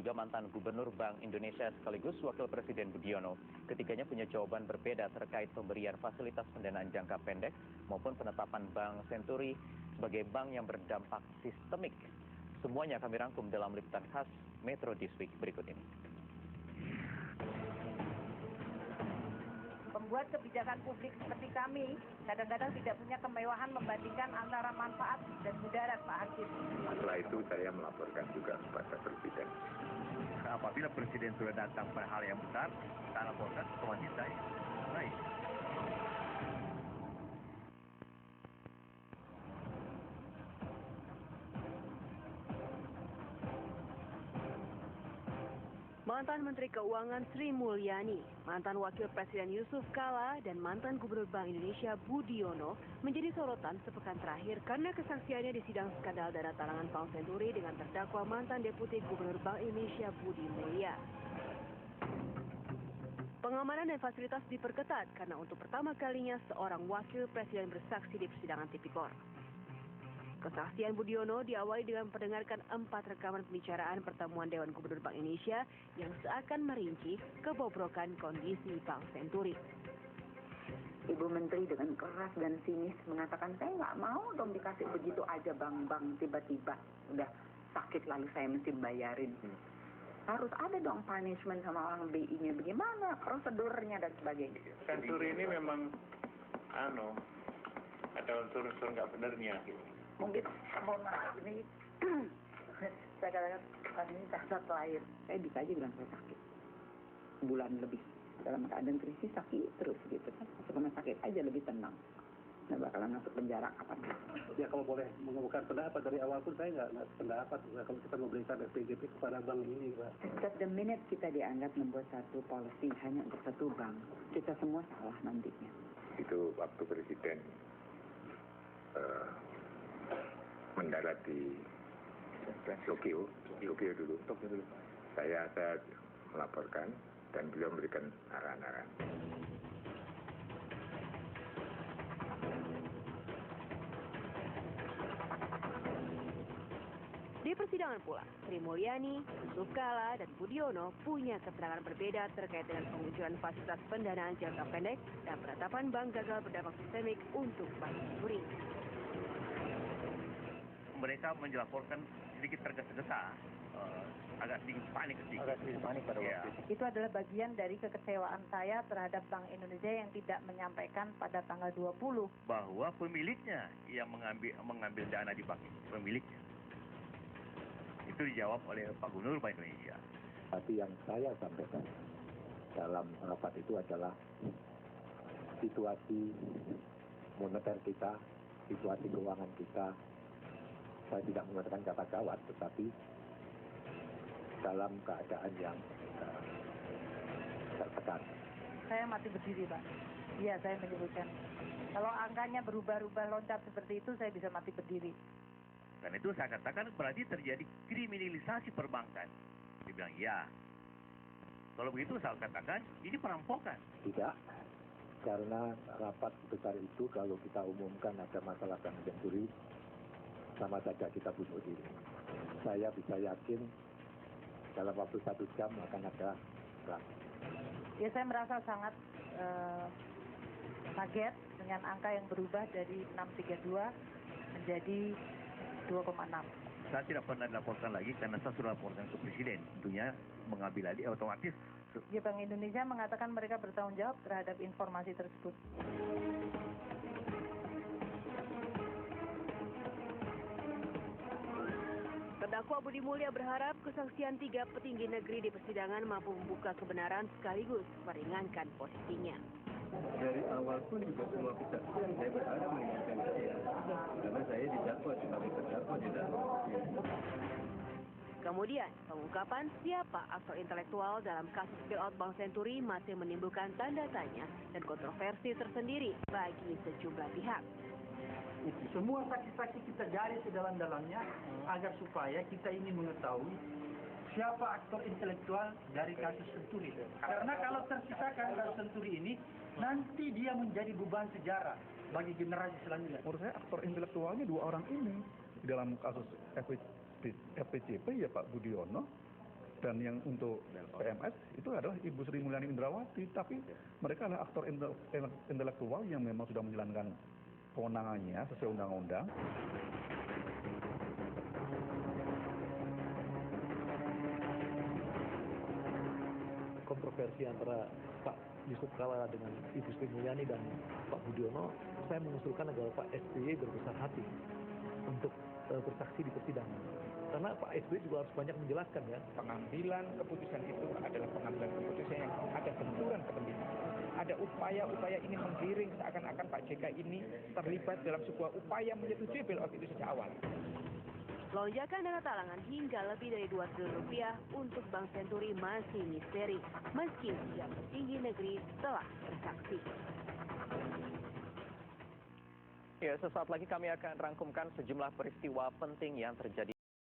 juga mantan Gubernur Bank Indonesia sekaligus Wakil Presiden Budiono. Ketiganya punya jawaban berbeda terkait pemberian fasilitas pendanaan jangka pendek maupun penetapan Bank Senturi sebagai bank yang berdampak sistemik. Semuanya kami rangkum dalam liputan khas Metro This Week berikut ini. Pembuat kebijakan publik seperti kami kadang-kadang tidak punya kemewahan membandingkan antara manfaat dan mudarat, Pak Hakim. Setelah itu saya melaporkan juga kepada Presiden. Apabila Presiden sudah datang pada hal yang besar, kita laporkan otomatis saya naik. Mantan Menteri Keuangan Sri Mulyani, mantan Wakil Presiden Yusuf Kala, dan mantan Gubernur Bank Indonesia Budiono menjadi sorotan sepekan terakhir karena kesaksiannya di sidang skandal dana talangan Bank Senturi dengan terdakwa mantan Deputi Gubernur Bank Indonesia Budi Mulya. Pengamanan dan fasilitas diperketat karena untuk pertama kalinya seorang Wakil Presiden bersaksi di persidangan Tipikor. Kesaksian Budiono diawali dengan mendengarkan 4 rekaman pembicaraan pertemuan Dewan Gubernur Bank Indonesia yang seakan merinci kebobrokan kondisi Bank Senturi. Ibu Menteri dengan keras dan sinis mengatakan, saya nggak mau dong dikasih begitu aja bank-bank tiba-tiba. Udah sakit lalu saya mesti bayarin. Harus ada dong punishment sama orang BI-nya. Bagaimana prosedurnya dan sebagainya. Senturi ini memang ada unsur-unsur nggak benernya gitu. Mungkin mohon maaf ini saya katakan ini kasat lain. Saya bisa aja bilang saya sakit bulan lebih dalam keadaan krisis, sakit terus gitu kan. Sebenarnya sakit aja lebih tenang. Nggak bakalan masuk penjara kapan. Ya kalau boleh mengemukakan pendapat dari awal pun saya nggak pendapat kalau kita memberikan SPGP kepada bank ini, Pak. Setiap the minute kita dianggap membuat satu policy hanya untuk satu bank, kita semua salah nantinya. Itu waktu Presiden mendarat di Tokyo dulu. Saya melaporkan dan beliau memberikan arahan-arahan. Di persidangan pula, Sri Mulyani, Yusuf Kala, dan Budiono punya keterangan berbeda terkait dengan pengucuran fasilitas pendanaan jangka pendek dan penetapan bank gagal berdampak sistemik untuk Bank Senturi. Mereka menjelaporkan sedikit tergesa-gesa, agak sedikit panik pada waktu itu. Itu adalah bagian dari kekecewaan saya terhadap Bank Indonesia yang tidak menyampaikan pada tanggal 20. Bahwa pemiliknya yang mengambil dana di bank ini, pemiliknya. Itu dijawab oleh Pak Gubernur Bank Indonesia. Tapi yang saya sampaikan dalam rapat itu adalah situasi moneter kita, situasi keuangan kita. Saya tidak mengatakan kata gawat, tetapi dalam keadaan yang tertekan. Saya mati berdiri, Pak. Iya, saya menyebutkan. Kalau angkanya berubah-ubah loncat seperti itu, saya bisa mati berdiri. Dan itu saya katakan berarti terjadi kriminalisasi perbankan. Dia bilang, ya. Kalau begitu saya katakan, ini perampokan. Tidak, karena rapat besar itu kalau kita umumkan ada masalah Bank Senturi, sama saja kita bunuh diri. Saya bisa yakin dalam waktu 1 jam akan ada perang. Ya, saya merasa sangat kaget dengan angka yang berubah dari 632 menjadi 2,6. Saya tidak pernah dilaporkan lagi karena saya sudah laporkan ke Presiden. Tentunya mengambil alih otomatis. Ya, Bank Indonesia mengatakan mereka bertanggung jawab terhadap informasi tersebut. Terdakwa Budi Mulya berharap kesaksian 3 petinggi negeri di persidangan mampu membuka kebenaran sekaligus meringankan posisinya. Dari awal pun juga semua kesaksian saya berharap mengingatkan saya, karena saya didakwa sebagai terdakwa di dalam persidangan. Kemudian, pengungkapan siapa aktor intelektual dalam kasus bailout Bank Senturi masih menimbulkan tanda tanya dan kontroversi tersendiri bagi sejumlah pihak. Semua saksi-saksi kita gali sedalam-dalamnya agar supaya kita ini mengetahui siapa aktor intelektual dari kasus Senturi. Karena kalau tersisakan kasus Senturi ini, nanti dia menjadi beban sejarah bagi generasi selanjutnya. Menurut saya aktor intelektualnya 2 orang ini. Dalam kasus FPCP ya Pak Budiono, Dan yang untuk PMS itu adalah Ibu Sri Mulyani Indrawati, tapi mereka adalah aktor intelektual yang memang sudah menjalankan kewenangannya sesuai undang-undang. Kontroversi antara Pak Yusuf Kala dengan Ibu Sri Mulyani dan Pak Budiono, saya mengusulkan agar Pak SBY berbesar hati untuk bersaksi di persidangan. Karena Pak SBY juga harus banyak menjelaskan ya. Pengambilan keputusan itu adalah pengambilan keputusan yang ada benturan kepentingan. Ada upaya-upaya ingin menggiring seakan-akan Pak JK ini terlibat dalam sebuah upaya menyetujui bailout itu sejak awal. Lonjakan dana talangan hingga lebih dari 2 triliun rupiah untuk Bank Senturi masih misteri, meski pihak petinggi negeri telah bersaksi. Ya, sesaat lagi kami akan rangkumkan sejumlah peristiwa penting yang terjadi